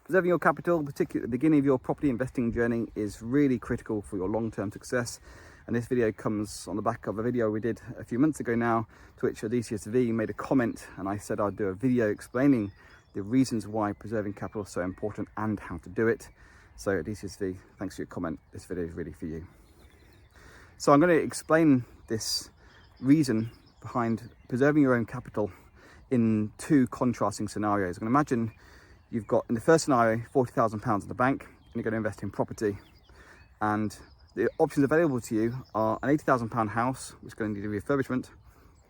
Preserving your capital, particularly at the beginning of your property investing journey, is really critical for your long-term success. And this video comes on the back of a video we did a few months ago now, to which a DCSV made a comment, and I said I'd do a video explaining the reasons why preserving capital is so important and how to do it. So DCSV, thanks for your comment. This video is really for you. So I'm going to explain this reason behind preserving your own capital in two contrasting scenarios. I'm going to imagine you've got, in the first scenario, £40,000 in the bank, and you're going to invest in property. And the options available to you are an £80,000 house, which is going to need a refurbishment.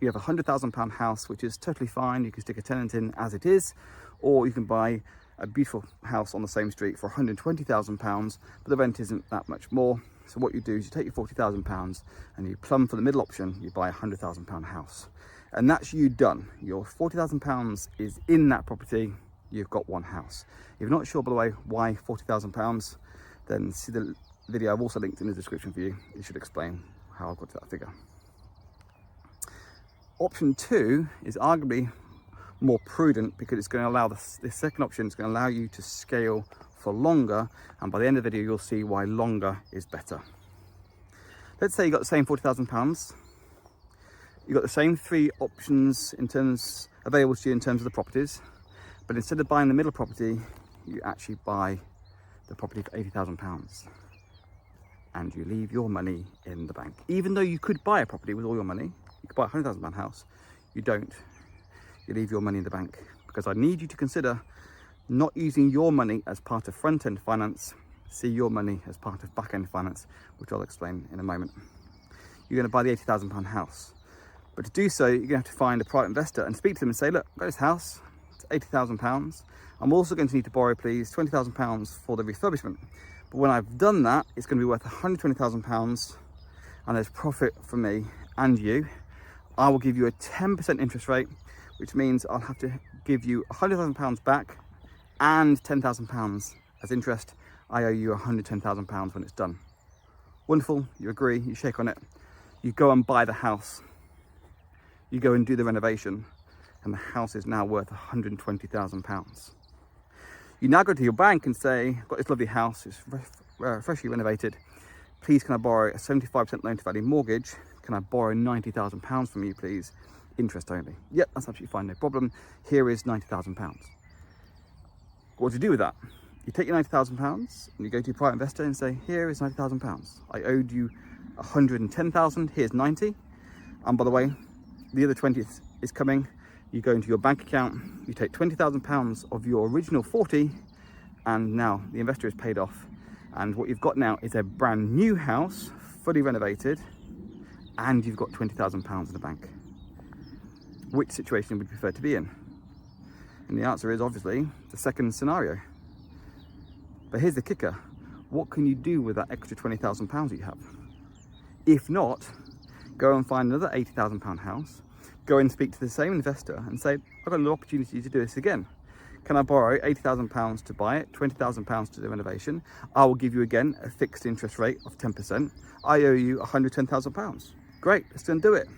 You have a £100,000 house, which is totally fine. You can stick a tenant in as it is, or you can buy a beautiful house on the same street for £120,000, but the rent isn't that much more. So what you do is you take your £40,000 and you plumb for the middle option, you buy a £100,000 house. And that's you done. Your £40,000 is in that property, you've got one house. If you're not sure, by the way, why £40,000, then see the video I've also linked in the description for you. It should explain how I got to that figure. Option two is arguably more prudent because it's going to allow this second option is going to allow you to scale for longer, and by the end of the video you'll see why longer is better. Let's say you got the same £40,000. You've got the same three options in terms available to you in terms of the properties, but instead of buying the middle property, you actually buy the property for £80,000 and you leave your money in the bank. Even though you could buy a property with all your money, you could buy a £100,000 house, you don't. You leave your money in the bank, because I need you to consider not using your money as part of front-end finance. See your money as part of back-end finance, which I'll explain in a moment. You're going to buy the £80,000 house, but to do so, you're going to have to find a private investor and speak to them and say, look, I've got this house, it's £80,000. I'm also going to need to borrow, please, £20,000 for the refurbishment. But when I've done that, it's going to be worth £120,000, and there's profit for me and you. I will give you a 10% interest rate, which means I'll have to give you £100,000 back and £10,000 as interest. I owe you £110,000 when it's done. Wonderful, you agree, you shake on it. You go and buy the house. You go and do the renovation, and the house is now worth £120,000. You now go to your bank and say, I've got this lovely house, it's freshly renovated. Please can I borrow a 75% loan to value mortgage? Can I borrow £90,000 from you, please? Interest only. Yep, that's absolutely fine, no problem. Here is £90,000. What do you do with that? You take your £90,000 and you go to your private investor and say, here is £90,000. I owed you £110,000, here's 90. And by the way, the other 20th is coming. You go into your bank account, you take £20,000 of your original 40, and now the investor is paid off. And what you've got now is a brand new house, fully renovated, and you've got £20,000 in the bank. Which situation would you prefer to be in? And the answer is obviously the second scenario. But here's the kicker. What can you do with that extra £20,000 that you have? If not, go and find another £80,000 house, go and speak to the same investor and say, I've got an opportunity to do this again. Can I borrow £80,000 to buy it, £20,000 to do the renovation? I will give you again a fixed interest rate of 10%. I owe you £110,000. Great, let's go and do it.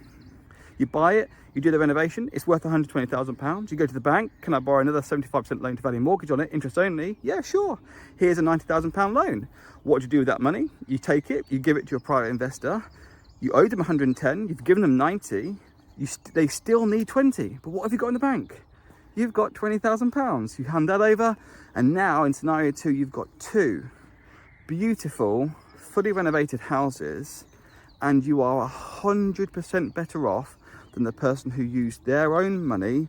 You buy it, you do the renovation, it's worth £120,000. You go to the bank, can I borrow another 75% loan to value mortgage on it, interest only? Yeah, sure. Here's a £90,000 loan. What do you do with that money? You take it, you give it to your private investor, you owe them 110, you've given them 90, they still need 20. But what have you got in the bank? You've got £20,000. You hand that over, and now in scenario two, you've got two beautiful, fully renovated houses, and you are 100% better off than the person who used their own money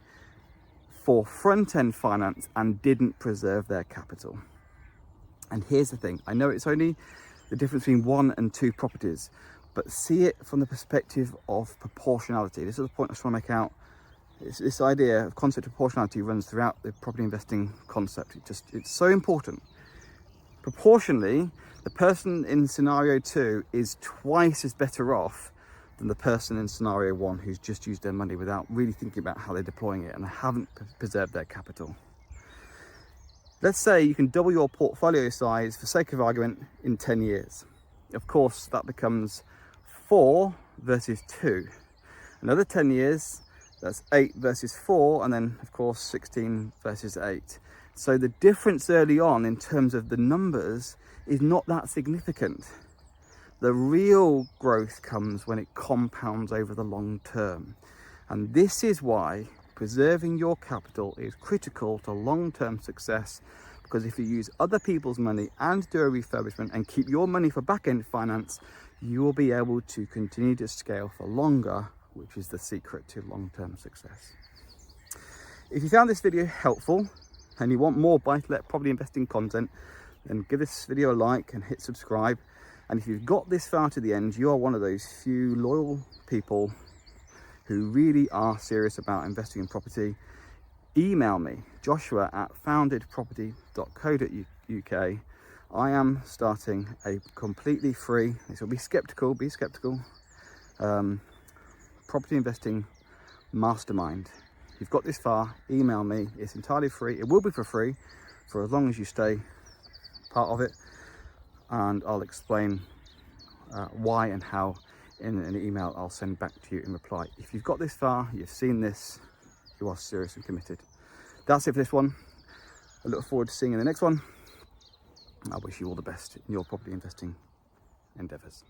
for front-end finance and didn't preserve their capital. And here's the thing, I know it's only the difference between one and two properties, but see it from the perspective of proportionality. This is the point I was trying to make out. This idea of concept of proportionality runs throughout the property investing concept. It's so important. Proportionally, the person in scenario two is twice as better off than the person in scenario one who's just used their money without really thinking about how they're deploying it and haven't preserved their capital. Let's say you can double your portfolio size, for sake of argument, in 10 years. Of course, that becomes 4 versus 2. Another 10 years, that's 8 versus 4, and then, of course, 16 versus 8. So the difference early on in terms of the numbers is not that significant. The real growth comes when it compounds over the long term. And this is why preserving your capital is critical to long-term success, because if you use other people's money and do a refurbishment and keep your money for back-end finance, you will be able to continue to scale for longer, which is the secret to long-term success. If you found this video helpful and you want more buy-to-let property investing content, then give this video a like and hit subscribe. And if you've got this far to the end, you are one of those few loyal people who really are serious about investing in property. Email me, joshua@foundedproperty.co.uk. I am starting a completely free, this will be skeptical, property investing mastermind. If you've got this far, email me. It's entirely free. It will be for free for as long as you stay part of it, and I'll explain why and how in an email I'll send back to you in reply. If you've got this far, you've seen this, you are serious and committed. That's it for this one. I look forward to seeing you in the next one. I wish you all the best in your property investing endeavors.